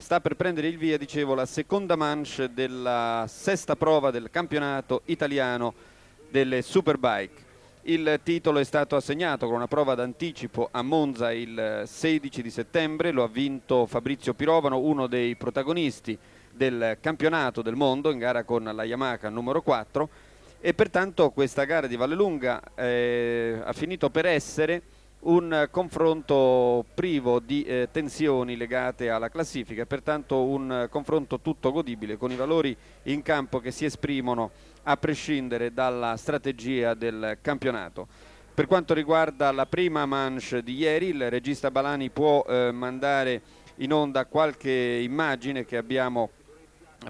Sta per prendere il via, dicevo, la seconda manche della sesta prova del campionato italiano delle Superbike. Il titolo è stato assegnato con una prova d'anticipo a Monza il 16 di settembre, lo ha vinto Fabrizio Pirovano, uno dei protagonisti del campionato del mondo in gara con la Yamaha numero 4, e pertanto questa gara di Vallelunga ha finito per essere un confronto privo di tensioni legate alla classifica, pertanto un confronto tutto godibile con i valori in campo che si esprimono a prescindere dalla strategia del campionato. Per quanto riguarda la prima manche di ieri, il regista Balani può mandare in onda qualche immagine che abbiamo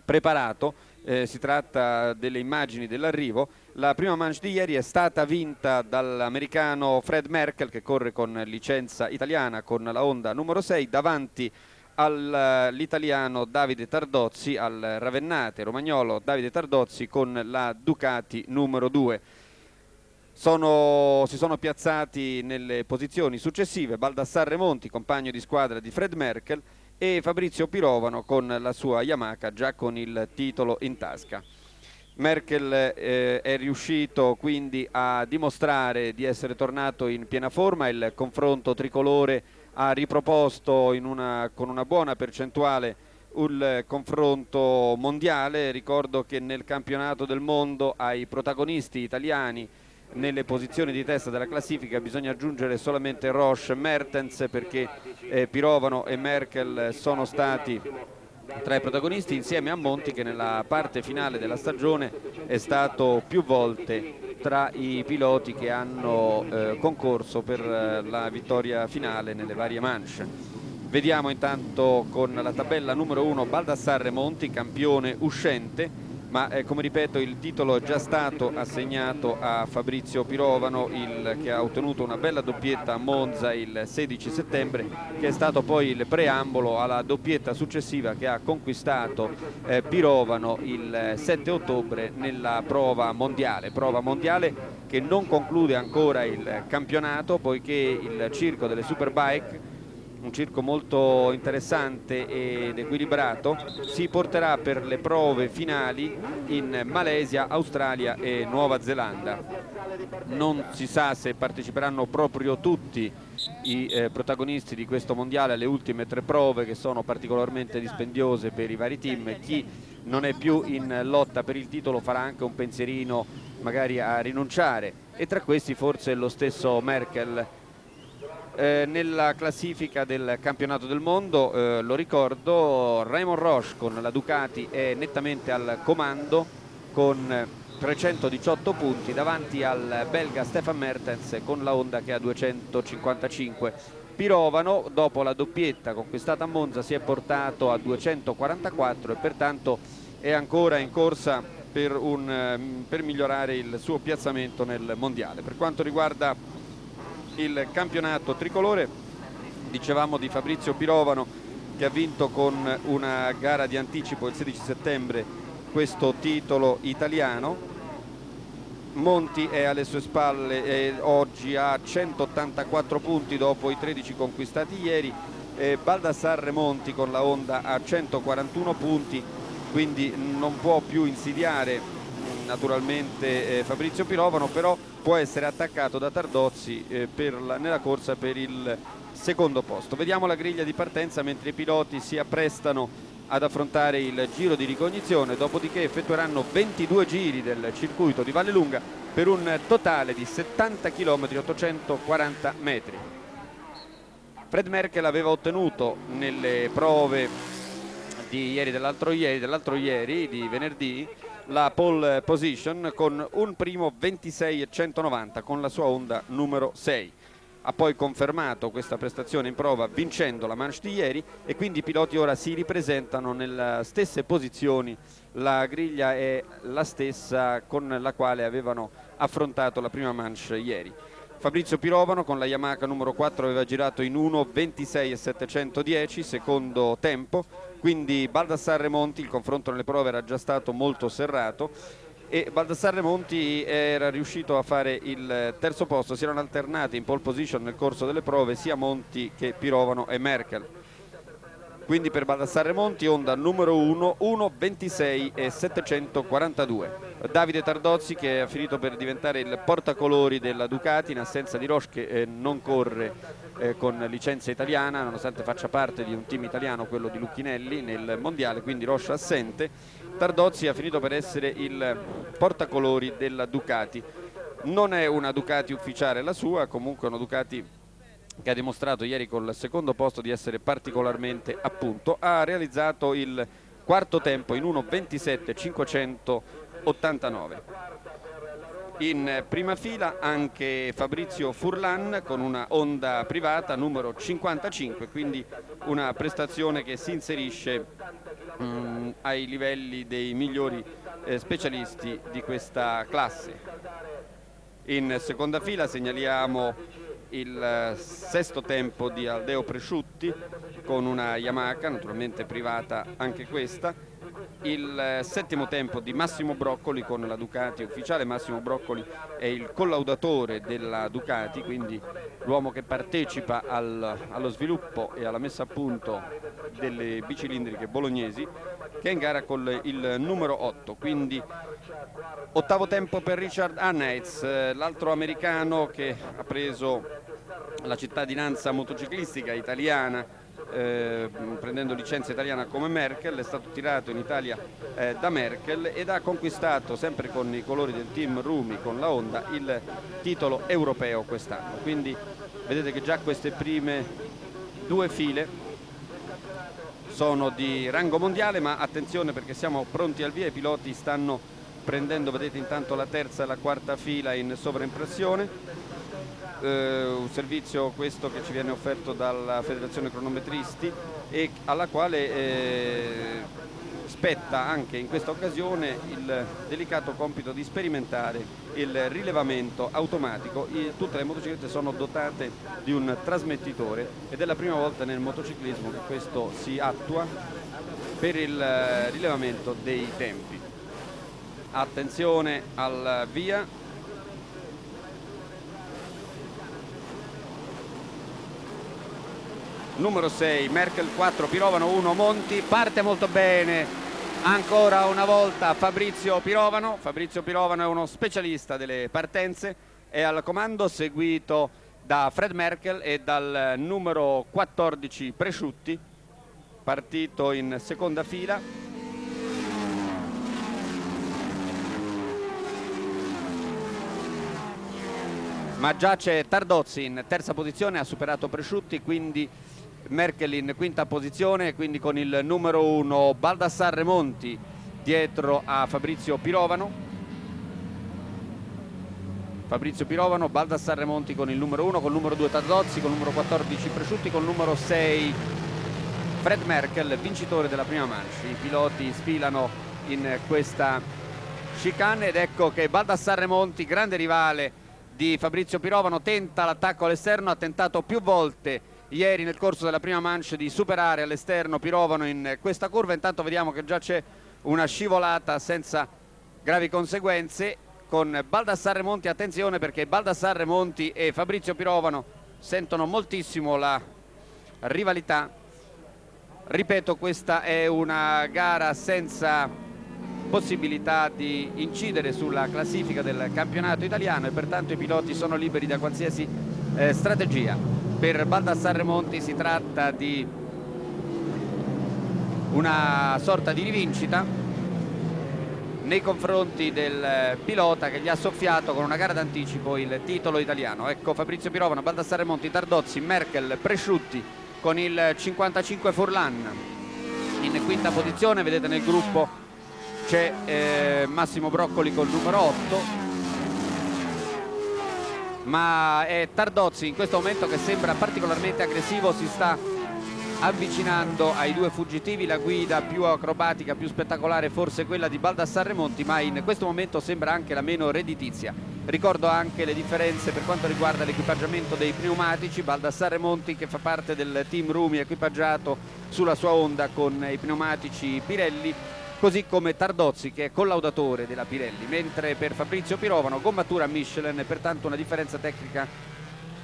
preparato. Si tratta delle immagini dell'arrivo. La prima manche di ieri è stata vinta dall'americano Fred Merkel, che corre con licenza italiana con la Honda numero 6 davanti all'italiano Davide Tardozzi, al ravennate romagnolo Davide Tardozzi con la Ducati numero 2. Si sono piazzati nelle posizioni successive Baldassarre Remonti, compagno di squadra di Fred Merkel, e Fabrizio Pirovano con la sua Yamaha, già con il titolo in tasca. Merkel è riuscito quindi a dimostrare di essere tornato in piena forma, il confronto tricolore ha riproposto con una buona percentuale il confronto mondiale. Ricordo che nel campionato del mondo ai protagonisti italiani nelle posizioni di testa della classifica bisogna aggiungere solamente Roche e Mertens, perché Pirovano e Merkel sono stati tra i protagonisti, insieme a Monti, che nella parte finale della stagione è stato più volte tra i piloti che hanno concorso per la vittoria finale nelle varie manche. Vediamo intanto con la tabella numero 1 Baldassarre Monti, campione uscente, ma come ripeto il titolo è già stato assegnato a Fabrizio Pirovano, che ha ottenuto una bella doppietta a Monza il 16 settembre, che è stato poi il preambolo alla doppietta successiva che ha conquistato Pirovano il 7 ottobre nella prova mondiale che non conclude ancora il campionato, poiché il circo delle Superbike, un circo molto interessante ed equilibrato, si porterà per le prove finali in Malesia, Australia e Nuova Zelanda. Non si sa se parteciperanno proprio tutti i protagonisti di questo mondiale alle ultime 3 prove, che sono particolarmente dispendiose per i vari team. Chi non è più in lotta per il titolo farà anche un pensierino magari a rinunciare, e tra questi forse lo stesso Merkel. Nella classifica del campionato del mondo, lo ricordo, Raymond Roche con la Ducati è nettamente al comando con 318 punti davanti al belga Stefan Mertens con la Honda che ha 255. Pirovano, dopo la doppietta conquistata a Monza, si è portato a 244 e pertanto è ancora in corsa per migliorare il suo piazzamento nel mondiale. Per quanto riguarda il campionato tricolore, dicevamo di Fabrizio Pirovano, che ha vinto con una gara di anticipo il 16 settembre questo titolo italiano. Monti è alle sue spalle e oggi ha 184 punti dopo i 13 conquistati ieri. Baldassarre Monti con la Honda ha 141 punti, quindi non può più insidiare naturalmente Fabrizio Pirovano, però può essere attaccato da Tardozzi nella corsa per il secondo posto. Vediamo la griglia di partenza mentre i piloti si apprestano ad affrontare il giro di ricognizione, dopodiché effettueranno 22 giri del circuito di Vallelunga per un totale di 70 km 840 metri. Fred Merkel aveva ottenuto nelle prove di ieri, dell'altro ieri, di venerdì, la pole position con un primo 26,190 con la sua Honda numero 6. Ha poi confermato questa prestazione in prova vincendo la manche di ieri, e quindi i piloti ora si ripresentano nelle stesse posizioni. La griglia è la stessa con la quale avevano affrontato la prima manche ieri. Fabrizio Pirovano con la Yamaha numero 4 aveva girato in 1:26,710 secondo tempo, quindi Baldassarre Monti, il confronto nelle prove era già stato molto serrato e Baldassarre Monti era riuscito a fare il terzo posto. Si erano alternati in pole position nel corso delle prove sia Monti che Pirovano e Merkel. Quindi per Baldassarre Monti Honda numero 1, 1.26 e 742. Davide Tardozzi, che ha finito per diventare il portacolori della Ducati in assenza di Roche, che non corre con licenza italiana nonostante faccia parte di un team italiano, quello di Lucchinelli, nel mondiale, quindi Roche assente. Tardozzi ha finito per essere il portacolori della Ducati. Non è una Ducati ufficiale la sua, comunque è una Ducati che ha dimostrato ieri col secondo posto di essere particolarmente a punto. Ha realizzato il quarto tempo in 1.27.589. In prima fila anche Fabrizio Furlan con una Honda privata numero 55, quindi una prestazione che si inserisce ai livelli dei migliori specialisti di questa classe. In seconda fila segnaliamo il sesto tempo di Aldeo Presciutti con una Yamaha, naturalmente privata anche questa. Il settimo tempo di Massimo Broccoli con la Ducati ufficiale. Massimo Broccoli è il collaudatore della Ducati, quindi l'uomo che partecipa allo sviluppo e alla messa a punto delle bicilindriche bolognesi, che è in gara con il numero 8. Quindi ottavo tempo per Richard Hanneitz, l'altro americano che ha preso la cittadinanza motociclistica italiana prendendo licenza italiana come Merkel. È stato tirato in Italia da Merkel ed ha conquistato, sempre con i colori del team Rumi, con la Honda, il titolo europeo quest'anno. Quindi vedete che già queste prime due file sono di rango mondiale, ma attenzione perché siamo pronti al via. I piloti stanno prendendo, vedete intanto, la terza e la quarta fila in sovraimpressione. Un servizio questo che ci viene offerto dalla Federazione Cronometristi e alla quale spetta anche in questa occasione il delicato compito di sperimentare il rilevamento automatico. Tutte le motociclette sono dotate di un trasmettitore ed è la prima volta nel motociclismo che questo si attua per il rilevamento dei tempi. Attenzione al via. Numero 6 Merkel, 4 Pirovano, 1 Monti. Parte molto bene ancora una volta Fabrizio Pirovano. Fabrizio Pirovano è uno specialista delle partenze, è al comando, seguito da Fred Merkel e dal numero 14 Presciutti, partito in seconda fila. Ma già c'è Tardozzi in terza posizione, ha superato Presciutti, quindi Merkel in quinta posizione, quindi con il numero 1 Baldassarre Monti dietro a Fabrizio Pirovano. Fabrizio Pirovano, Baldassarre Monti con il numero 1, con il numero 2 Tardozzi, con il numero 14 Presciutti, con il numero 6 Fred Merkel, vincitore della prima manche. I piloti sfilano in questa chicane ed ecco che Baldassarre Monti, grande rivale di Fabrizio Pirovano, tenta l'attacco all'esterno, ha tentato più volte ieri nel corso della prima manche di superare all'esterno Pirovano in questa curva. Intanto vediamo che già c'è una scivolata senza gravi conseguenze con Baldassarre Monti. Attenzione perché Baldassarre Monti e Fabrizio Pirovano sentono moltissimo la rivalità. Ripeto, questa è una gara senza possibilità di incidere sulla classifica del campionato italiano e pertanto i piloti sono liberi da qualsiasi strategia. Per Baldassarre Monti si tratta di una sorta di rivincita nei confronti del pilota che gli ha soffiato con una gara d'anticipo il titolo italiano. Ecco Fabrizio Pirovano, Baldassarre Monti, Tardozzi, Merkel, Presciutti con il 55 Furlan in quinta posizione. Vedete nel gruppo c'è Massimo Broccoli col numero 8, ma è Tardozzi in questo momento che sembra particolarmente aggressivo, si sta avvicinando ai due fuggitivi. La guida più acrobatica, più spettacolare forse quella di Baldassarre Monti, ma in questo momento sembra anche la meno redditizia. Ricordo anche le differenze per quanto riguarda l'equipaggiamento dei pneumatici. Baldassarre Monti, che fa parte del team Rumi, equipaggiato sulla sua Honda con i pneumatici Pirelli, così come Tardozzi, che è collaudatore della Pirelli, mentre per Fabrizio Pirovano gommatura Michelin, pertanto una differenza tecnica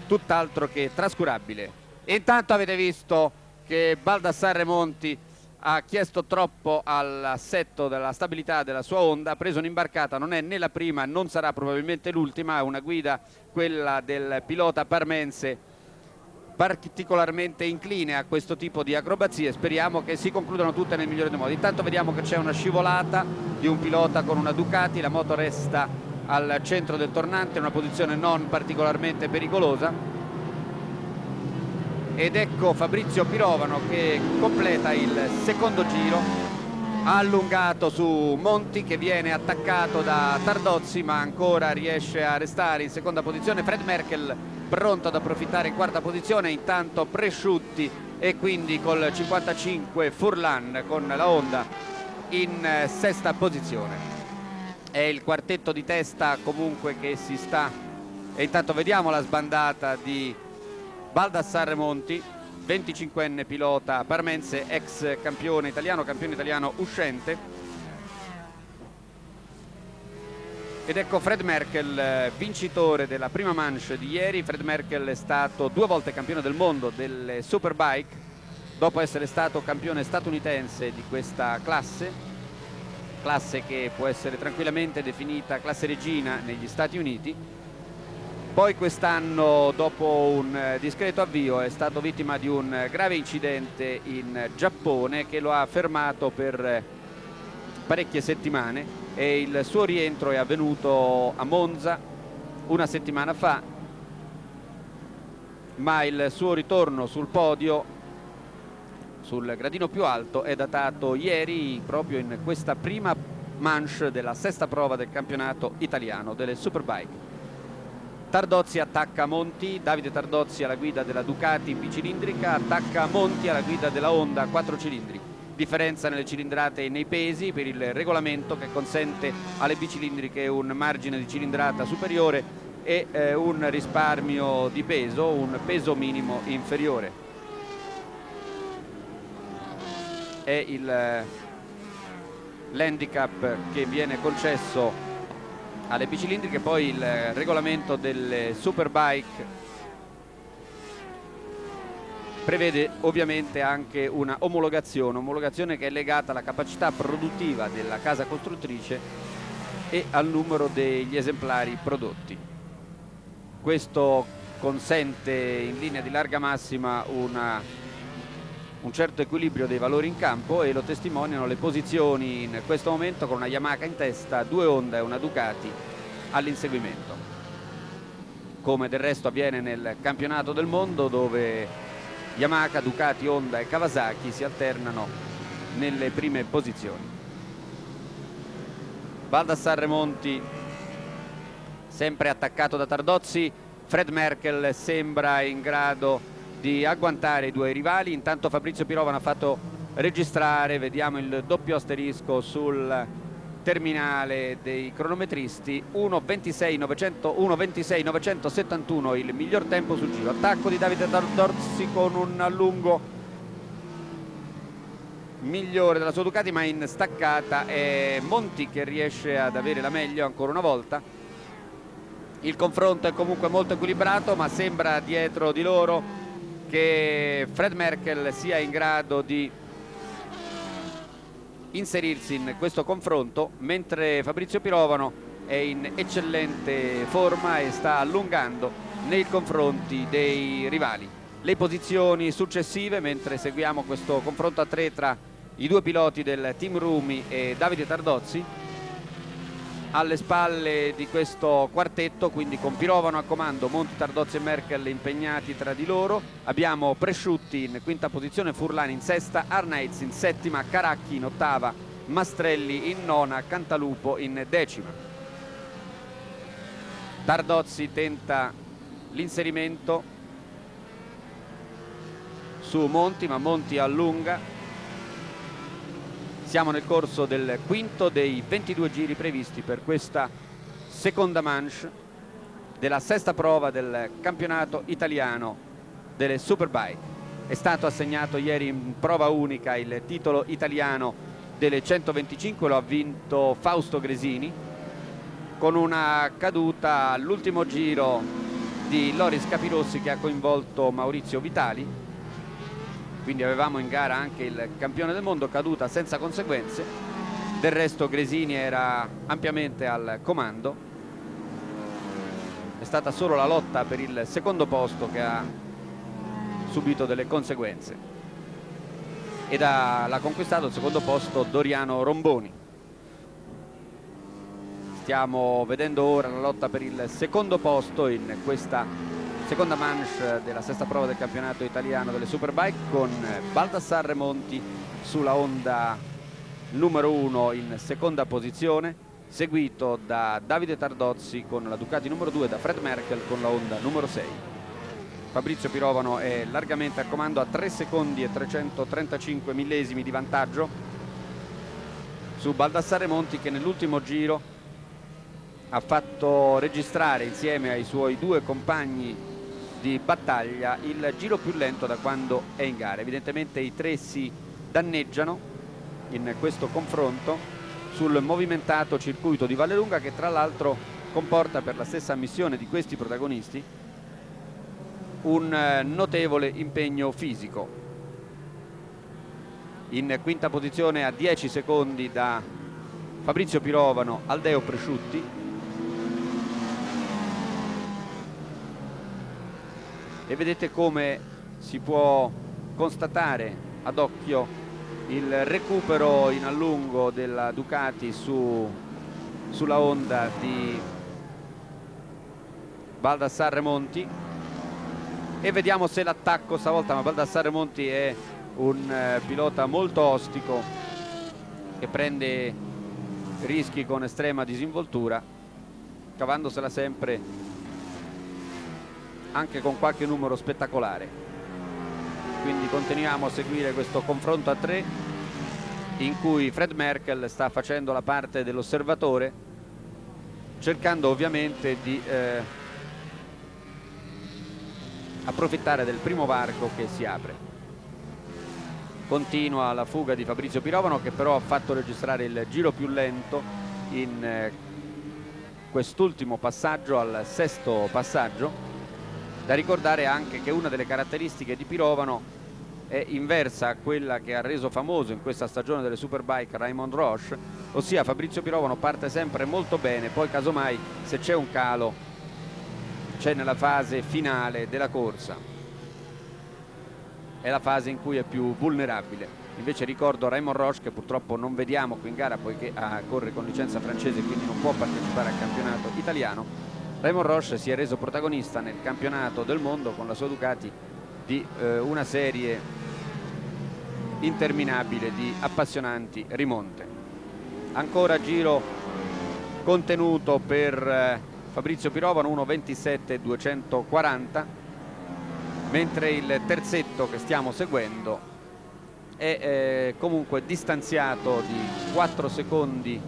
tutt'altro che trascurabile. E intanto avete visto che Baldassarre Monti ha chiesto troppo all'assetto della stabilità della sua Honda, ha preso un'imbarcata, non è né la prima, non sarà probabilmente l'ultima, è una guida, quella del pilota parmense, particolarmente incline a questo tipo di acrobazie. Speriamo che si concludano tutte nel migliore dei modi. Intanto vediamo che c'è una scivolata di un pilota con una Ducati, la moto resta al centro del tornante, in una posizione non particolarmente pericolosa. Ed ecco Fabrizio Pirovano che completa il secondo giro, ha allungato su Monti che viene attaccato da Tardozzi, ma ancora riesce a restare in seconda posizione. Fred Merkel pronto ad approfittare in quarta posizione, intanto Presciutti e quindi col 55 Furlan con la Honda in sesta posizione. È il quartetto di testa comunque che si sta, e intanto vediamo la sbandata di Baldassarre Monti, 25enne pilota parmense, ex campione italiano uscente. Ed ecco Fred Merkel, vincitore della prima manche di ieri. Fred Merkel è stato 2 volte campione del mondo delle Superbike, dopo essere stato campione statunitense di questa classe che può essere tranquillamente definita classe regina negli Stati Uniti. Poi quest'anno, dopo un discreto avvio, è stato vittima di un grave incidente in Giappone che lo ha fermato per parecchie settimane, e il suo rientro è avvenuto a Monza una settimana fa, ma il suo ritorno sul podio, sul gradino più alto, è datato ieri proprio in questa prima manche della sesta prova del campionato italiano delle Superbike. Tardozzi attacca Monti, Davide Tardozzi alla guida della Ducati bicilindrica attacca Monti alla guida della Honda 4 cilindri. Differenza nelle cilindrate e nei pesi per il regolamento che consente alle bicilindriche un margine di cilindrata superiore e un risparmio di peso, un peso minimo inferiore. È l'handicap che viene concesso alle bicilindriche. Poi il regolamento delle Superbike prevede ovviamente anche una omologazione che è legata alla capacità produttiva della casa costruttrice e al numero degli esemplari prodotti. Questo consente in linea di larga massima un certo equilibrio dei valori in campo, e lo testimoniano le posizioni in questo momento, con una Yamaha in testa, 2 Honda e una Ducati all'inseguimento, come del resto avviene nel campionato del mondo, dove Yamaha, Ducati, Honda e Kawasaki si alternano nelle prime posizioni. Baldassarre Monti sempre attaccato da Tardozzi. Fred Merkel sembra in grado di agguantare i 2 rivali. Intanto Fabrizio Pirovano ha fatto registrare, vediamo il doppio asterisco sul terminale dei cronometristi, 1:26.971 il miglior tempo sul giro. Attacco di Davide Tardozzi con un allungo migliore della sua Ducati, ma in staccata è Monti che riesce ad avere la meglio ancora una volta. Il confronto è comunque molto equilibrato, ma sembra dietro di loro che Fred Merkel sia in grado di inserirsi in questo confronto, mentre Fabrizio Pirovano è in eccellente forma e sta allungando nei confronti dei rivali. Le posizioni successive, mentre seguiamo questo confronto a 3 tra i 2 piloti del team Rumi e Davide Tardozzi, alle spalle di questo quartetto, quindi con Pirovano a comando, Monti, Tardozzi e Merkel impegnati tra di loro, abbiamo Presciutti in quinta posizione, Furlan in sesta, Arnaiz in settima, Caracchi in ottava, Mastrelli in nona, Cantalupo in decima. Tardozzi tenta l'inserimento su Monti, ma Monti allunga. Siamo nel corso del quinto dei 22 giri previsti per questa seconda manche della sesta prova del campionato italiano delle Superbike. È stato assegnato ieri in prova unica il titolo italiano delle 125, lo ha vinto Fausto Gresini con una caduta all'ultimo giro di Loris Capirossi che ha coinvolto Maurizio Vitali. quindi avevamo in gara anche il campione del mondo, caduta senza conseguenze. Del resto Gresini era ampiamente al comando, è stata solo la lotta per il secondo posto che ha subito delle conseguenze, ed l'ha conquistato il secondo posto Doriano Romboni. Stiamo vedendo ora la lotta per il secondo posto in questa seconda manche della sesta prova del campionato italiano delle Superbike, con Baldassarre Remonti sulla Honda numero 1 in seconda posizione, seguito da Davide Tardozzi con la Ducati numero 2, da Fred Merkel con la Honda numero 6. Fabrizio Pirovano è largamente al comando a 3 secondi e 335 millesimi di vantaggio su Baldassarre Remonti, che nell'ultimo giro ha fatto registrare insieme ai suoi due compagni di battaglia il giro più lento da quando è in gara. Evidentemente i tre si danneggiano in questo confronto sul movimentato circuito di Vallelunga, che tra l'altro comporta, per la stessa ammissione di questi protagonisti, un notevole impegno fisico. In quinta posizione a 10 secondi da Fabrizio Pirovano Aldeo Presciutti, e vedete come si può constatare ad occhio il recupero in allungo della Ducati sulla Honda di Baldassarre Remonti, e vediamo se l'attacco stavolta, ma Baldassarre Remonti è un pilota molto ostico che prende rischi con estrema disinvoltura, cavandosela sempre anche con qualche numero spettacolare. Quindi continuiamo a seguire questo confronto a tre, in cui Fred Merkel sta facendo la parte dell'osservatore, cercando ovviamente di approfittare del primo varco che si apre. Continua la fuga di Fabrizio Pirovano, che però ha fatto registrare il giro più lento in quest'ultimo passaggio, al sesto passaggio. Da ricordare anche che una delle caratteristiche di Pirovano è inversa a quella che ha reso famoso in questa stagione delle Superbike Raymond Roche, ossia Fabrizio Pirovano parte sempre molto bene, poi casomai se c'è un calo c'è nella fase finale della corsa, è la fase in cui è più vulnerabile. Invece ricordo Raymond Roche, che purtroppo non vediamo qui in gara poiché corre con licenza francese, quindi non può partecipare al campionato italiano. Raymond Roche si è reso protagonista nel campionato del mondo con la sua Ducati di una serie interminabile di appassionanti rimonte. Ancora giro contenuto per Fabrizio Pirovano, 1:27.240, mentre il terzetto che stiamo seguendo è comunque distanziato di 4 secondi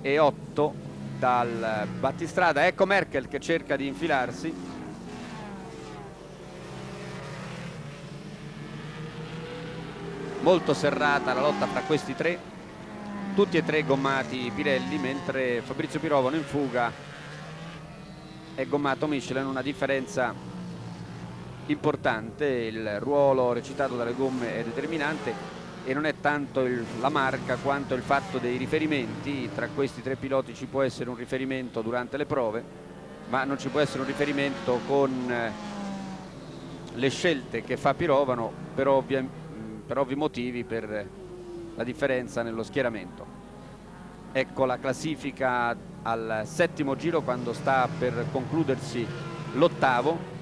e 8 dal battistrada. Ecco Merkel che cerca di infilarsi, molto serrata la lotta fra questi tre, tutti e tre gommati Pirelli, mentre Fabrizio Pirovano in fuga è gommato Michelin, una differenza importante. Il ruolo recitato dalle gomme è determinante, e non è tanto la marca quanto il fatto dei riferimenti. Tra questi tre piloti ci può essere un riferimento durante le prove, ma non ci può essere un riferimento con le scelte che fa Pirovano per ovvi motivi, per la differenza nello schieramento. Ecco la classifica al settimo giro, quando sta per concludersi l'ottavo,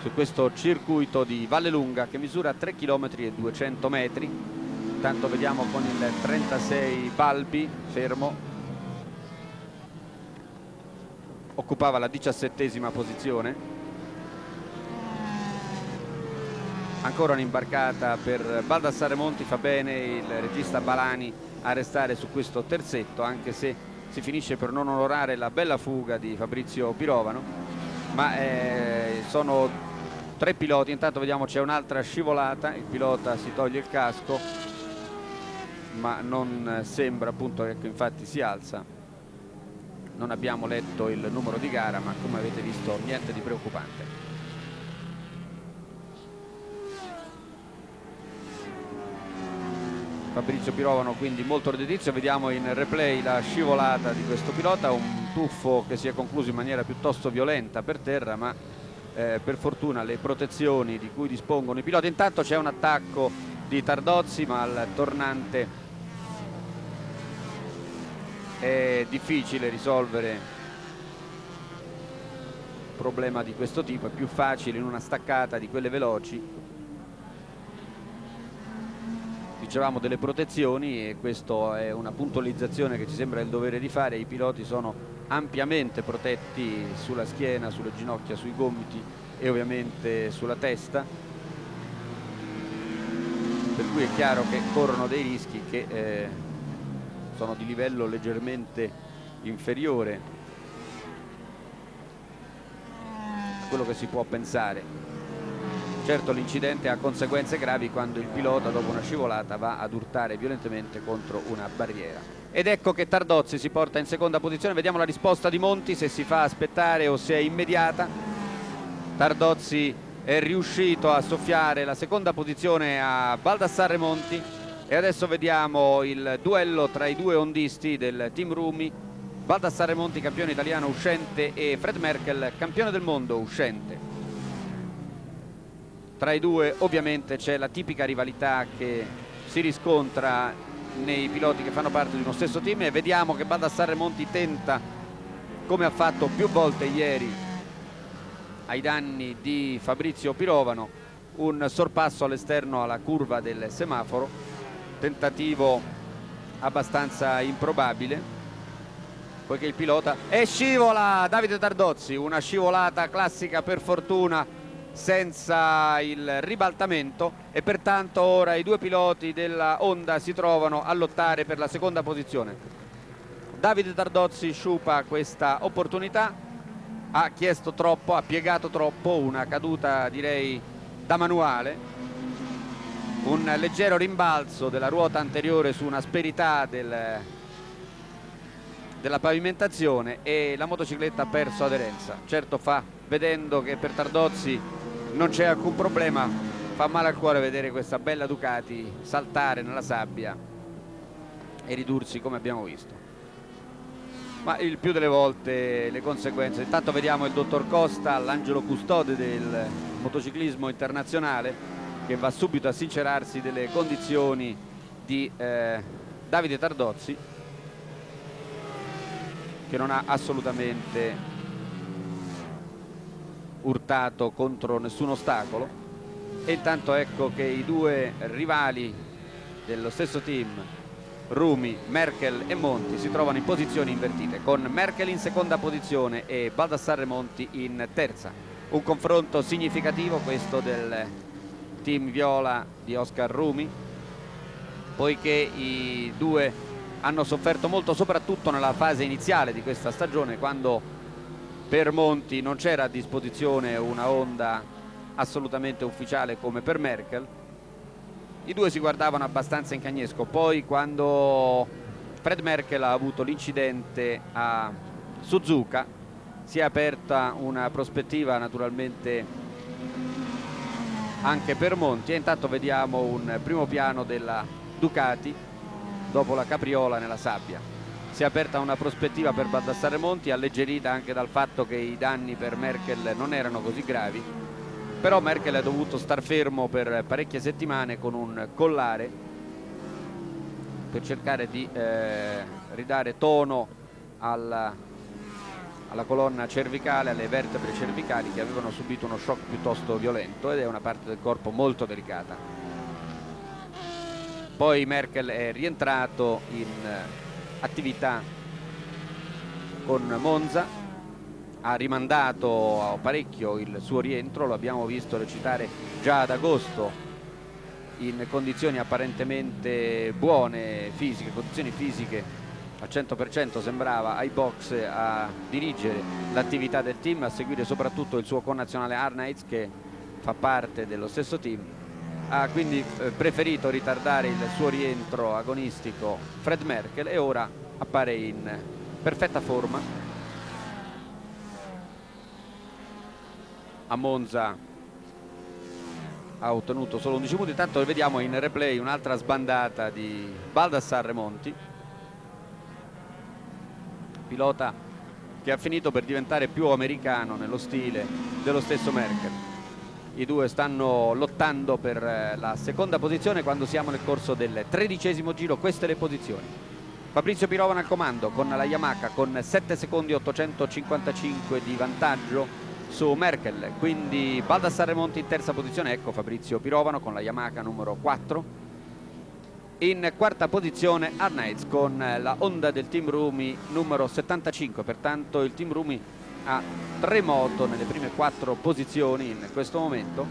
su questo circuito di Vallelunga che misura 3 km e 200 metri. Intanto vediamo con il 36 Balbi fermo, occupava la 17ª posizione. Ancora un'imbarcata per Baldassarre Remonti, fa bene il regista Balani a restare su questo terzetto, anche se si finisce per non onorare la bella fuga di Fabrizio Pirovano, ma sono tre piloti. Intanto vediamo c'è un'altra scivolata, il pilota si toglie il casco ma non sembra, appunto, ecco, infatti si alza. Non abbiamo letto il numero di gara, ma come avete visto niente di preoccupante. Fabrizio Pirovano quindi molto redditizio. Vediamo in replay la scivolata di questo pilota, un tuffo che si è concluso in maniera piuttosto violenta per terra, ma per fortuna le protezioni di cui dispongono i piloti. Intanto c'è un attacco di Tardozzi, ma al tornante è difficile risolvere un problema di questo tipo, è più facile in una staccata di quelle veloci. Dicevamo delle protezioni, e questa è una puntualizzazione che ci sembra il dovere di fare. I piloti sono ampiamente protetti sulla schiena, sulle ginocchia, sui gomiti e ovviamente sulla testa, per cui è chiaro che corrono dei rischi che sono di livello leggermente inferiore a quello che si può pensare. Certo, l'incidente ha conseguenze gravi quando il pilota dopo una scivolata va ad urtare violentemente contro una barriera. Ed ecco che Tardozzi si porta in seconda posizione. Vediamo la risposta di Monti, se si fa aspettare o se è immediata. Tardozzi è riuscito a soffiare la seconda posizione a Baldassarre Monti, e adesso vediamo il duello tra i due ondisti del team Rumi, Baldassarre Monti campione italiano uscente e Fred Merkel campione del mondo uscente. Tra i due ovviamente c'è la tipica rivalità che si riscontra nei piloti che fanno parte di uno stesso team, e vediamo che Baldassarre Monti tenta, come ha fatto più volte ieri ai danni di Fabrizio Pirovano, un sorpasso all'esterno alla curva del semaforo, tentativo abbastanza improbabile poiché il pilota scivola. Davide Tardozzi, una scivolata classica per fortuna senza il ribaltamento, e pertanto ora i due piloti della Honda si trovano a lottare per la seconda posizione. Davide Tardozzi sciupa questa opportunità, ha chiesto troppo, ha piegato troppo, una caduta direi da manuale, un leggero rimbalzo della ruota anteriore su un'asperità della pavimentazione, e la motocicletta ha perso aderenza. Certo, vedendo che per Tardozzi non c'è alcun problema, fa male al cuore vedere questa bella Ducati saltare nella sabbia e ridursi come abbiamo visto. Ma il più delle volte le conseguenze. Intanto vediamo il dottor Costa, l'angelo custode del motociclismo internazionale, che va subito a sincerarsi delle condizioni di Davide Tardozzi, che non ha assolutamente urtato contro nessun ostacolo. E intanto ecco che i due rivali dello stesso team, Rumi, Merkel e Monti, si trovano in posizioni invertite, con Merkel in seconda posizione e Baldassarre Monti in terza. Un confronto significativo questo del team viola di Oscar Rumi, poiché i due hanno sofferto molto soprattutto nella fase iniziale di questa stagione, quando per Monti non c'era a disposizione una Honda assolutamente ufficiale come per Merkel. I due si guardavano abbastanza in cagnesco. Poi quando Fred Merkel ha avuto l'incidente a Suzuka si è aperta una prospettiva naturalmente anche per Monti, e intanto vediamo un primo piano della Ducati dopo la capriola nella sabbia. Si è aperta una prospettiva per Baldassarre Monti, alleggerita anche dal fatto che i danni per Merkel non erano così gravi, però Merkel ha dovuto star fermo per parecchie settimane con un collare per cercare di ridare tono alla colonna cervicale, alle vertebre cervicali, che avevano subito uno shock piuttosto violento, ed è una parte del corpo molto delicata. Poi Merkel è rientrato in attività con Monza, ha rimandato parecchio il suo rientro, lo abbiamo visto recitare già ad agosto in condizioni apparentemente buone fisiche, condizioni fisiche al 100%, sembrava ai box a dirigere l'attività del team, a seguire soprattutto il suo connazionale Arneitz, che fa parte dello stesso team. Ha quindi preferito ritardare il suo rientro agonistico Fred Merkel, e ora appare in perfetta forma. A Monza ha ottenuto solo 11 punti. Intanto vediamo in replay un'altra sbandata di Baldassarre Remonti, pilota che ha finito per diventare più americano nello stile dello stesso Merkel. I due stanno lottando per la seconda posizione quando siamo nel corso del 13° giro. Queste le posizioni: Fabrizio Pirovano al comando con la Yamaha con 7 secondi 855 di vantaggio su Merkel, quindi Baldassarre Remonti in terza posizione. Ecco Fabrizio Pirovano con la Yamaha numero 4. In quarta posizione Arnaiz con la Honda del Team Rumi numero 75, pertanto il Team Rumi ha 3 moto nelle prime 4 posizioni in questo momento,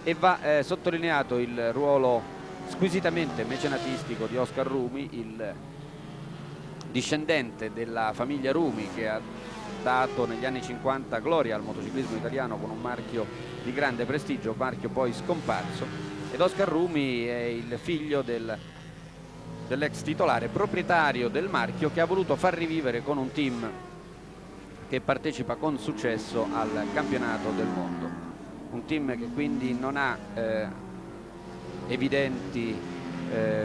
e va sottolineato il ruolo squisitamente mecenatistico di Oscar Rumi, il discendente della famiglia Rumi che ha dato negli anni 50 gloria al motociclismo italiano con un marchio di grande prestigio, marchio poi scomparso. Ed Oscar Rumi è il figlio dell'ex titolare, proprietario del marchio, che ha voluto far rivivere con un team che partecipa con successo al campionato del mondo. Un team che quindi non ha evidenti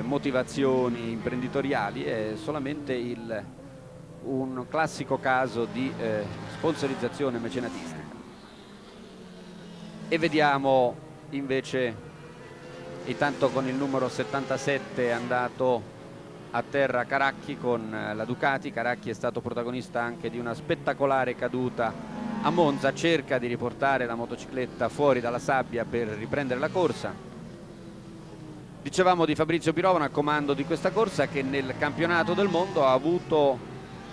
motivazioni imprenditoriali, è solamente un classico caso di sponsorizzazione mecenatistica. E vediamo invece, intanto con il numero 77 è andato a terra Caracchi con la Ducati. Caracchi è stato protagonista anche di una spettacolare caduta a Monza, cerca di riportare la motocicletta fuori dalla sabbia per riprendere la corsa. Dicevamo di Fabrizio Pirovano al comando di questa corsa, che nel campionato del mondo ha avuto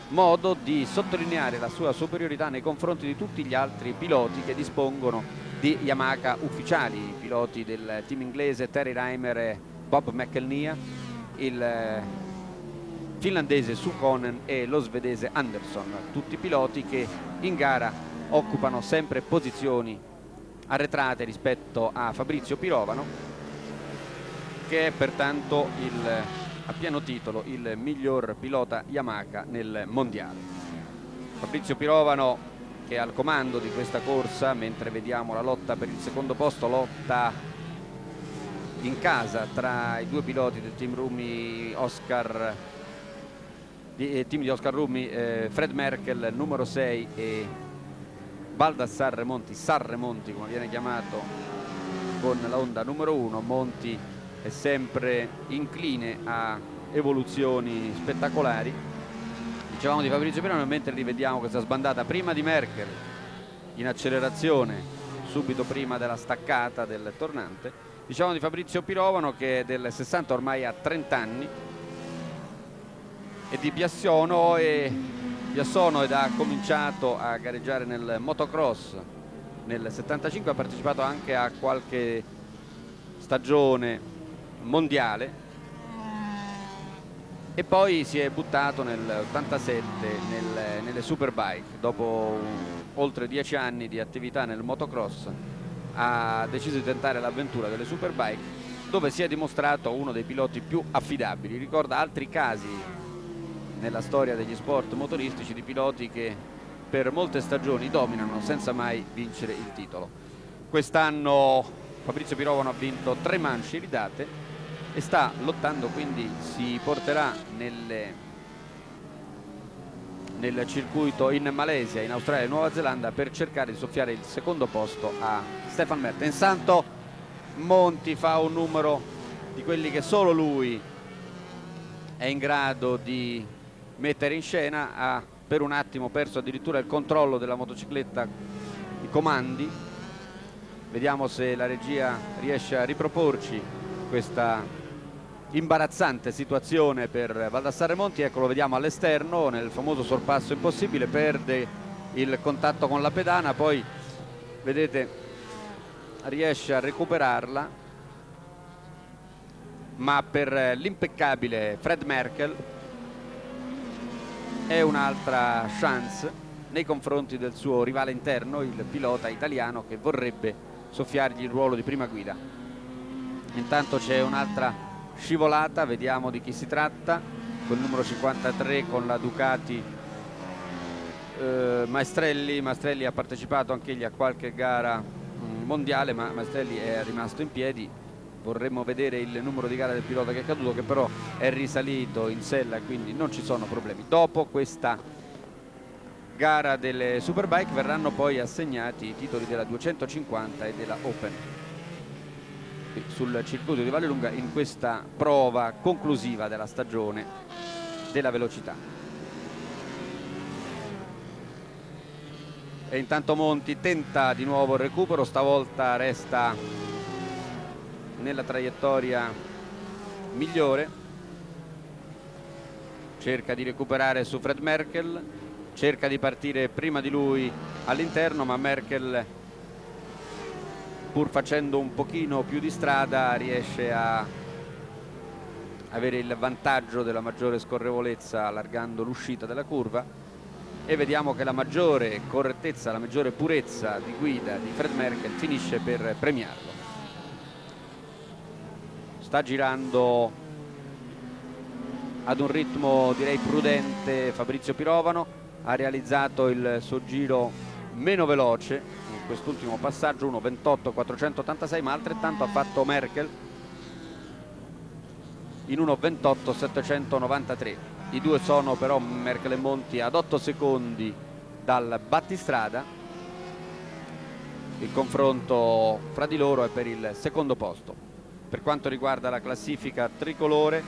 modo di sottolineare la sua superiorità nei confronti di tutti gli altri piloti che dispongono di Yamaha ufficiali, i piloti del team inglese Terry Reimer e Bob McElnea, il finlandese Suhonen e lo svedese Anderson, tutti piloti che in gara occupano sempre posizioni arretrate rispetto a Fabrizio Pirovano, che è pertanto a pieno titolo il miglior pilota Yamaha nel mondiale. Fabrizio Pirovano che è al comando di questa corsa, mentre vediamo la lotta per il secondo posto, lotta in casa tra i due piloti del team Rumi team di Oscar Rumi, Fred Merkel numero 6 e Baldassarre Remonti, Sarre Monti come viene chiamato, con la Honda numero 1. Monti è sempre incline a evoluzioni spettacolari. Dicevamo di Fabrizio Pirovano, mentre rivediamo questa sbandata prima di Merkel in accelerazione subito prima della staccata del tornante. Dicevamo di Fabrizio Pirovano che è del 60, ormai ha 30 anni, e di Biassono ed ha cominciato a gareggiare nel motocross nel 75, ha partecipato anche a qualche stagione mondiale e poi si è buttato nel 87 nelle Superbike. Dopo oltre 10 anni di attività nel motocross ha deciso di tentare l'avventura delle Superbike, dove si è dimostrato uno dei piloti più affidabili. Ricorda altri casi nella storia degli sport motoristici di piloti che per molte stagioni dominano senza mai vincere il titolo. Quest'anno Fabrizio Pirovano ha vinto 3 manche iridate e sta lottando, quindi si porterà nel circuito in Malesia, in Australia e Nuova Zelanda per cercare di soffiare il secondo posto a Stefan Mertens. Intanto Monti fa un numero di quelli che solo lui è in grado di mettere in scena, ha per un attimo perso addirittura il controllo della motocicletta, i comandi. Vediamo se la regia riesce a riproporci questa imbarazzante situazione per Baldassarre Remonti. Ecco, lo vediamo all'esterno nel famoso sorpasso impossibile, perde il contatto con la pedana, poi vedete riesce a recuperarla, ma per l'impeccabile Fred Merkel è un'altra chance nei confronti del suo rivale interno, il pilota italiano che vorrebbe soffiargli il ruolo di prima guida. Intanto c'è un'altra scivolata, vediamo di chi si tratta, col numero 53 con la Ducati Maestrelli ha partecipato anche egli a qualche gara mondiale, ma Mastrelli è rimasto in piedi. Vorremmo vedere il numero di gara del pilota che è caduto, che però è risalito in sella, quindi non ci sono problemi. Dopo questa gara delle Superbike verranno poi assegnati i titoli della 250 e della Open qui sul circuito di Vallelunga, in questa prova conclusiva della stagione della velocità. E intanto Monti tenta di nuovo il recupero, stavolta resta nella traiettoria migliore, cerca di recuperare su Fred Merkel, cerca di partire prima di lui all'interno, ma Merkel, pur facendo un pochino più di strada, riesce a avere il vantaggio della maggiore scorrevolezza allargando l'uscita della curva, e vediamo che la maggiore correttezza, la maggiore purezza di guida di Fred Merkel finisce per premiarlo. Sta girando ad un ritmo direi prudente Fabrizio Pirovano, ha realizzato il suo giro meno veloce in quest'ultimo passaggio, 1:28.486, ma altrettanto ha fatto Merkel in 1:28.793. I due sono però, Merkel e Monti, ad 8 secondi dal battistrada. Il confronto fra di loro è per il secondo posto. Per quanto riguarda la classifica tricolore,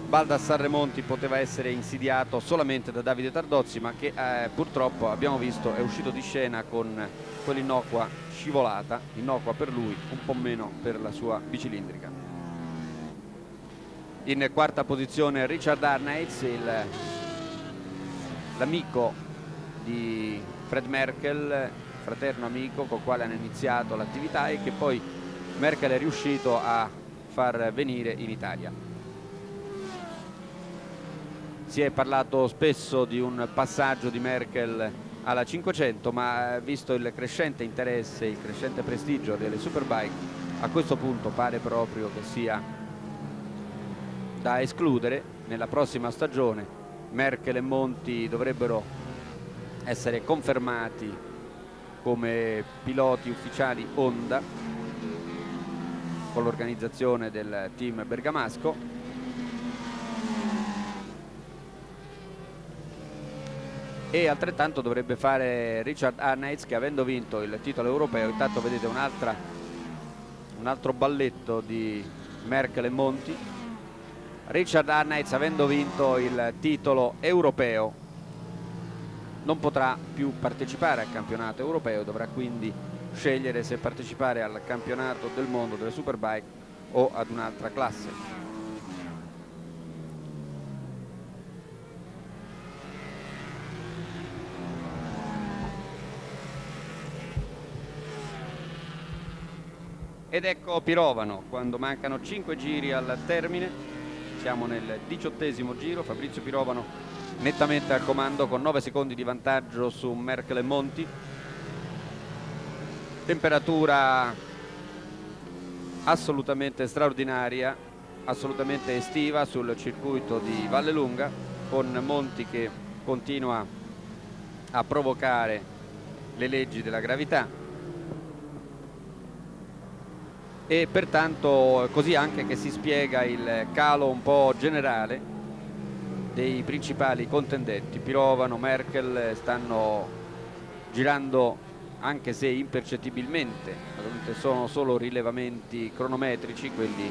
Baldassarre Monti poteva essere insidiato solamente da Davide Tardozzi, ma che purtroppo abbiamo visto è uscito di scena con quell'innocua scivolata, innocua per lui, un po' meno per la sua bicilindrica. In quarta posizione Richard Arneitz, l'amico di Fred Merkel, fraterno amico col quale hanno iniziato l'attività e che poi Merkel è riuscito a far venire in Italia. Si è parlato spesso di un passaggio di Merkel alla 500, ma visto il crescente interesse, il crescente prestigio delle Superbike, a questo punto pare proprio che sia da escludere. Nella prossima stagione Merkel e Monti dovrebbero essere confermati come piloti ufficiali Honda con l'organizzazione del team bergamasco. E altrettanto dovrebbe fare Richard Arneitz, che avendo vinto il titolo europeo, intanto vedete un altro balletto di Merkel e Monti. Richard Arneitz, avendo vinto il titolo europeo, non potrà più partecipare al campionato europeo, dovrà quindi scegliere se partecipare al campionato del mondo delle Superbike o ad un'altra classe. Ed ecco Pirovano, quando mancano 5 giri al termine, siamo nel 18° giro, Fabrizio Pirovano nettamente al comando con 9 secondi di vantaggio su Merkel e Monti. Temperatura assolutamente straordinaria, assolutamente estiva sul circuito di Vallelunga, con Monti che continua a provocare le leggi della gravità, e pertanto così anche che si spiega il calo un po' generale dei principali contendenti. Pirovano, Merkel stanno girando, anche se impercettibilmente, naturalmente sono solo rilevamenti cronometrici quelli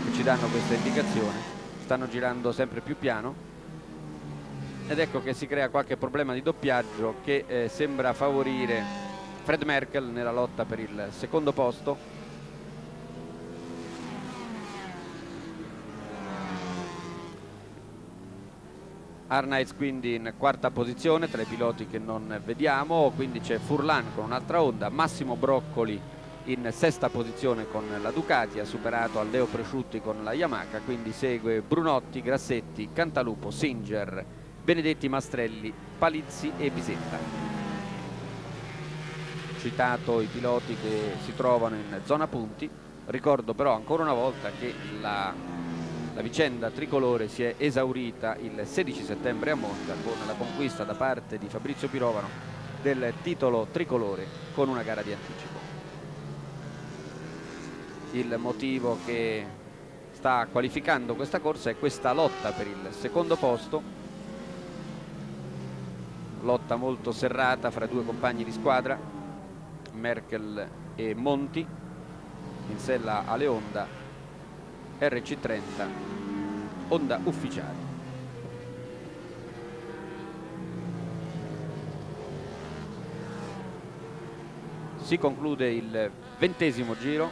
che ci danno questa indicazione, stanno girando sempre più piano, ed ecco che si crea qualche problema di doppiaggio che sembra favorire Fred Merkel nella lotta per il secondo posto. Arneitz quindi in quarta posizione tra i piloti che non vediamo, quindi c'è Furlan con un'altra Honda, Massimo Broccoli in sesta posizione con la Ducati, ha superato Alleo Presciutti con la Yamaha, quindi segue Brunotti, Grassetti, Cantalupo, Singer, Benedetti, Mastrelli, Palizzi e Bisetta. Citato i piloti che si trovano in zona punti, ricordo però ancora una volta che la vicenda tricolore si è esaurita il 16 settembre a Monza con la conquista da parte di Fabrizio Pirovano del titolo tricolore con una gara di anticipo. il motivo che sta qualificando questa corsa è questa lotta per il secondo posto, lotta molto serrata fra due compagni di squadra, Merkel e Monti, in sella alle Honda RC30, Honda ufficiale. Si conclude il 20° giro,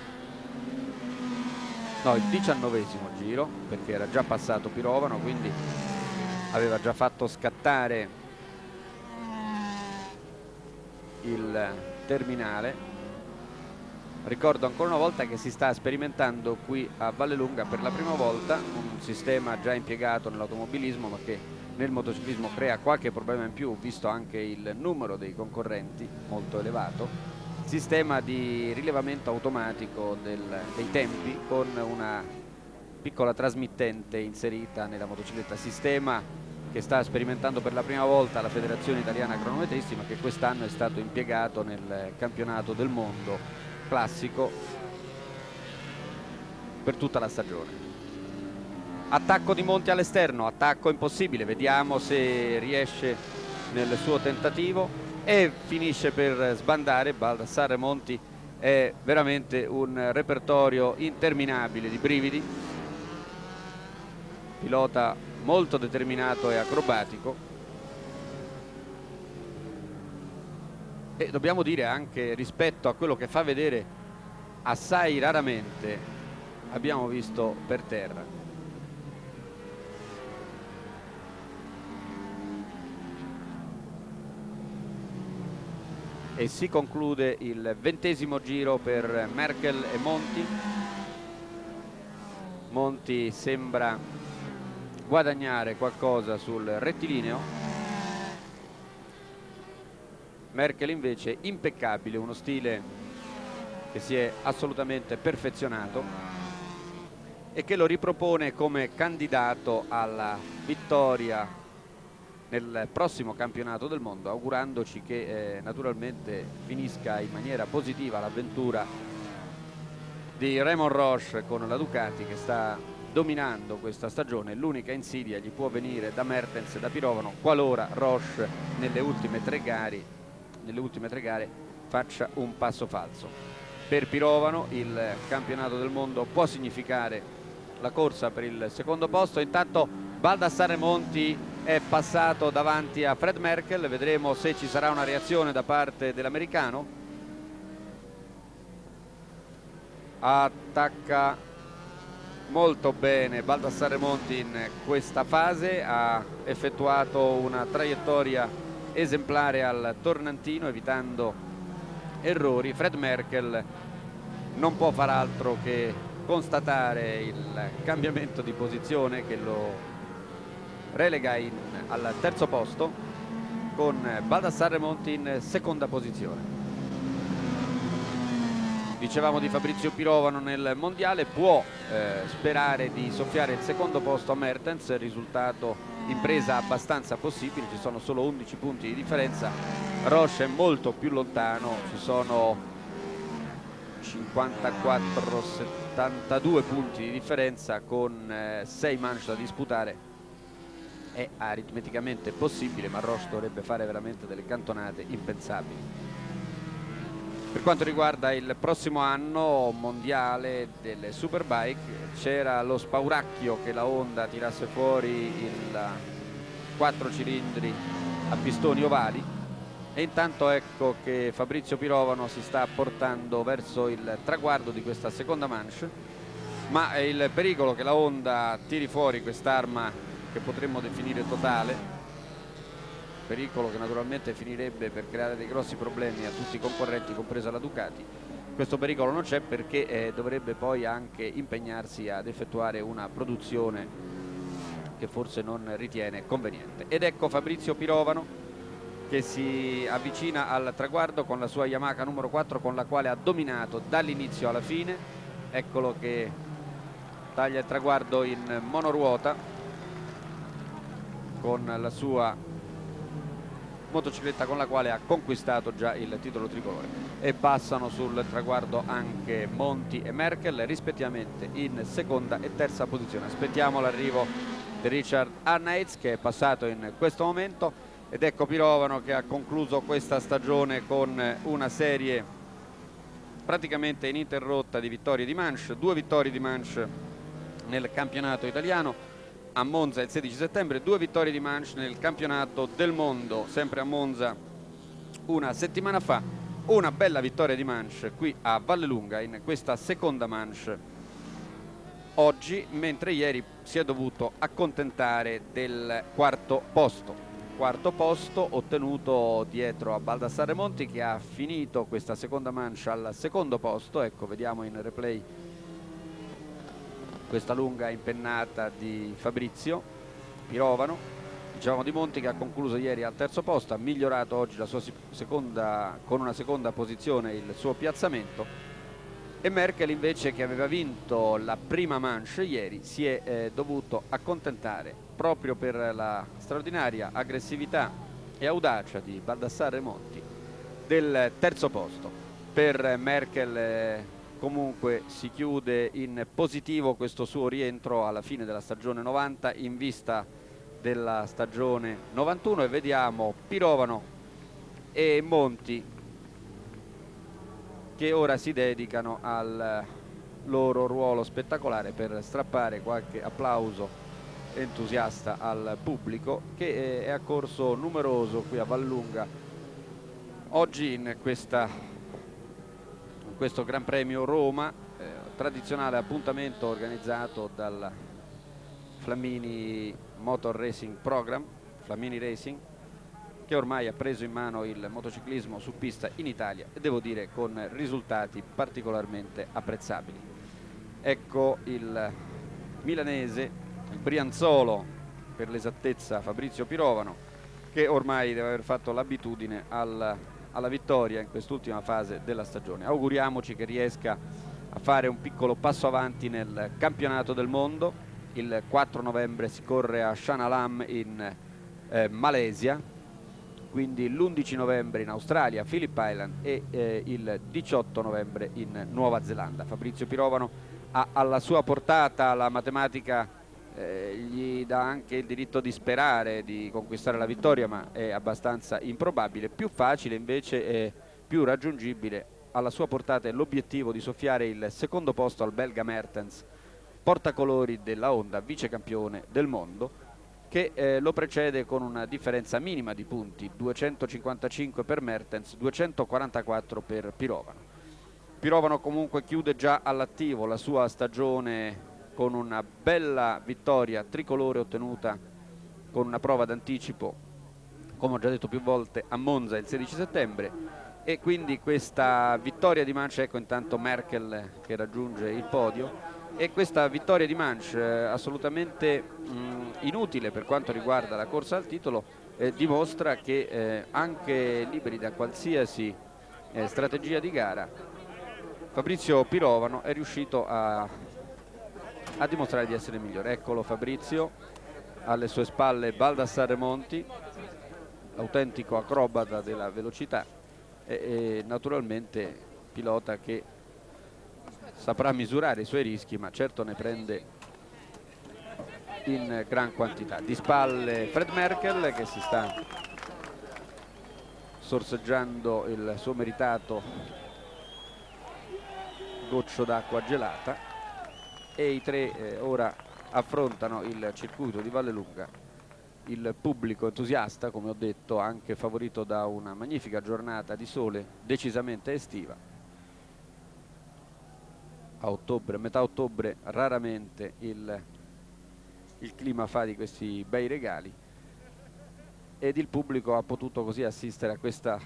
no, il 19° giro, perché era già passato Pirovano, quindi aveva già fatto scattare il terminale. Ricordo ancora una volta che si sta sperimentando qui a Vallelunga per la prima volta un sistema già impiegato nell'automobilismo, ma che nel motociclismo crea qualche problema in più, visto anche il numero dei concorrenti molto elevato. Sistema di rilevamento automatico dei tempi con una piccola trasmittente inserita nella motocicletta, sistema che sta sperimentando per la prima volta la Federazione Italiana Cronometristi, ma che quest'anno è stato impiegato nel campionato del mondo classico per tutta la stagione. Attacco di Monti all'esterno, attacco impossibile, vediamo se riesce nel suo tentativo, e finisce per sbandare. Baldassarre Monti è veramente un repertorio interminabile di brividi, pilota molto determinato e acrobatico, e dobbiamo dire anche, rispetto a quello che fa vedere assai raramente abbiamo visto per terra. E si conclude il 20° giro per Merkel e Monti. Monti sembra guadagnare qualcosa sul rettilineo, Merkel invece impeccabile, uno stile che si è assolutamente perfezionato e che lo ripropone come candidato alla vittoria nel prossimo campionato del mondo, augurandoci che naturalmente finisca in maniera positiva l'avventura di Raymond Roche con la Ducati, che sta dominando questa stagione. L'unica insidia gli può venire da Mertens e da Pirovano qualora Roche nelle ultime tre gare faccia un passo falso. Per Pirovano il campionato del mondo può significare la corsa per il secondo posto. Intanto Baldassarre Monti è passato davanti a Fred Merkel, vedremo se ci sarà una reazione da parte dell'americano. Attacca molto bene Baldassarre Monti in questa fase, ha effettuato una traiettoria esemplare al tornantino evitando errori. Fred Merkel non può far altro che constatare il cambiamento di posizione che lo relega al terzo posto, con Baldassarre Monti in seconda posizione. Dicevamo di Fabrizio Pirovano nel mondiale, può sperare di soffiare il secondo posto a Mertens, risultato impresa abbastanza possibile, ci sono solo 11 punti di differenza. Roche è molto più lontano, ci sono 54-72 punti di differenza con 6 manche da disputare. È aritmeticamente possibile, ma Roche dovrebbe fare veramente delle cantonate impensabili. Per quanto riguarda il prossimo anno mondiale delle Superbike, c'era lo spauracchio che la Honda tirasse fuori il 4 cilindri a pistoni ovali, e intanto ecco che Fabrizio Pirovano si sta portando verso il traguardo di questa seconda manche, ma il pericolo che la Honda tiri fuori quest'arma che potremmo definire totale, pericolo che naturalmente finirebbe per creare dei grossi problemi a tutti i concorrenti, compresa la Ducati. Questo pericolo non c'è, perché dovrebbe poi anche impegnarsi ad effettuare una produzione che forse non ritiene conveniente. Ed ecco Fabrizio Pirovano che si avvicina al traguardo con la sua Yamaha numero 4, con la quale ha dominato dall'inizio alla fine. Eccolo che taglia il traguardo in monoruota con la sua motocicletta con la quale ha conquistato già il titolo tricolore. E passano sul traguardo anche Monti e Merkel, rispettivamente in seconda e terza posizione. Aspettiamo l'arrivo di Richard Arneitz, che è passato in questo momento, ed ecco Pirovano che ha concluso questa stagione con una serie praticamente ininterrotta di vittorie di manche, 2 vittorie di manche nel campionato italiano a Monza il 16 settembre, 2 vittorie di manche nel campionato del mondo sempre a Monza una settimana fa, una bella vittoria di manche qui a Vallelunga in questa seconda manche oggi, mentre ieri si è dovuto accontentare del quarto posto ottenuto dietro a Baldassarre Monti, che ha finito questa seconda manche al secondo posto. Ecco, vediamo in replay questa lunga impennata di Fabrizio Pirovano. Dicevamo di Monti che ha concluso ieri al terzo posto, ha migliorato oggi la sua con una seconda posizione il suo piazzamento, e Merkel invece, che aveva vinto la prima manche ieri, si è dovuto accontentare, proprio per la straordinaria aggressività e audacia di Baldassarre Monti, del terzo posto. Per Merkel comunque si chiude in positivo questo suo rientro alla fine della stagione 90 in vista della stagione 91, e vediamo Pirovano e Monti che ora si dedicano al loro ruolo spettacolare per strappare qualche applauso entusiasta al pubblico, che è accorso numeroso qui a Vallelunga oggi in questo Gran Premio Roma, tradizionale appuntamento organizzato dal Flamini Motor Racing Program, Flamini Racing, che ormai ha preso in mano il motociclismo su pista in Italia, e devo dire con risultati particolarmente apprezzabili. Ecco il milanese, il brianzolo per l'esattezza, Fabrizio Pirovano, che ormai deve aver fatto l'abitudine alla vittoria in quest'ultima fase della stagione. Auguriamoci che riesca a fare un piccolo passo avanti nel campionato del mondo. Il 4 novembre si corre a Shah Alam in Malesia, quindi l'11 novembre in Australia, Phillip Island, e il 18 novembre in Nuova Zelanda. Fabrizio Pirovano ha alla sua portata la matematica, gli dà anche il diritto di sperare di conquistare la vittoria, ma è abbastanza improbabile. Più facile invece e più raggiungibile alla sua portata è l'obiettivo di soffiare il secondo posto al belga Mertens, portacolori della Honda, vice campione del mondo, che lo precede con una differenza minima di punti, 255 per Mertens, 244 per Pirovano. Pirovano comunque chiude già all'attivo la sua stagione con una bella vittoria tricolore ottenuta con una prova d'anticipo, come ho già detto più volte, a Monza il 16 settembre, e quindi questa vittoria di manche, ecco intanto Merkel che raggiunge il podio, e questa vittoria di manche assolutamente inutile per quanto riguarda la corsa al titolo, dimostra che anche liberi da qualsiasi strategia di gara, Fabrizio Pirovano è riuscito a dimostrare di essere migliore. Eccolo Fabrizio, alle sue spalle Baldassarre Monti, l'autentico acrobata della velocità, e naturalmente pilota che saprà misurare i suoi rischi, ma certo ne prende in gran quantità. Di spalle Fred Merkel, che si sta sorseggiando il suo meritato goccio d'acqua gelata, e i tre ora affrontano il circuito di Vallelunga. Il pubblico entusiasta, come ho detto, anche favorito da una magnifica giornata di sole decisamente estiva. A ottobre, a metà ottobre, raramente il clima fa di questi bei regali, ed il pubblico ha potuto così assistere a questa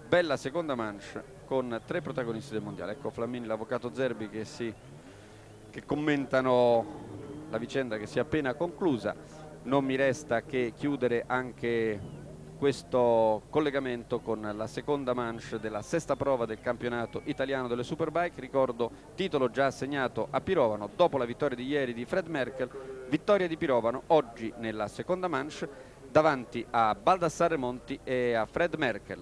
bella seconda manche con 3 protagonisti del mondiale. Ecco Flamini, l'avvocato Zerbi, che commentano la vicenda che si è appena conclusa. Non mi resta che chiudere anche questo collegamento con la seconda manche della sesta prova del campionato italiano delle Superbike. Ricordo, titolo già assegnato a Pirovano dopo la vittoria di ieri di Fred Merkel, vittoria di Pirovano oggi nella seconda manche. davanti a Baldassarre Monti e a Fred Merkel.